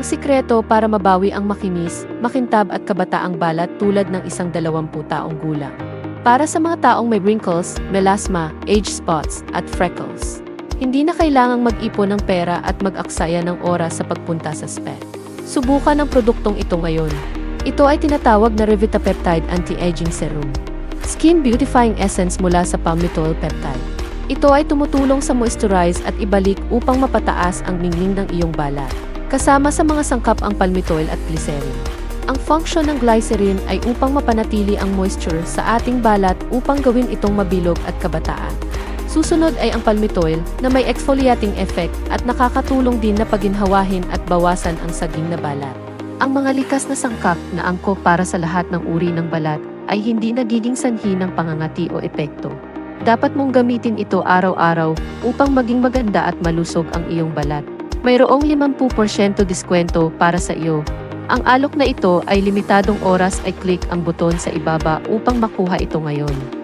Ang sikreto para mabawi ang makinis, makintab at kabataang balat tulad ng isang 20 taong gulang. Para sa mga taong may wrinkles, melasma, age spots, at freckles. Hindi na kailangang mag-ipon ng pera at mag-aksaya ng oras sa pagpunta sa spa. Subukan ang produktong ito ngayon. Ito ay tinatawag na Revitapeptide Anti-Aging Serum. Skin Beautifying Essence mula sa Palmitoyl Peptide. Ito ay tumutulong sa moisturize at ibalik upang mapataas ang ningning ng iyong balat. Kasama sa mga sangkap ang palmitoyl at glycerin. Ang function ng glycerin ay upang mapanatili ang moisture sa ating balat upang gawin itong mabilog at kabataan. Susunod ay ang palmitoyl na may exfoliating effect at nakakatulong din na paginhawahin at bawasan ang saging na balat. Ang mga likas na sangkap na angkop para sa lahat ng uri ng balat ay hindi nagiging sanhi ng pangangati o epekto. Dapat mong gamitin ito araw-araw upang maging maganda at malusog ang iyong balat. Mayroong 50% diskwento para sa iyo. Ang alok na ito ay limitadong oras ay click ang buton sa ibaba upang makuha ito ngayon.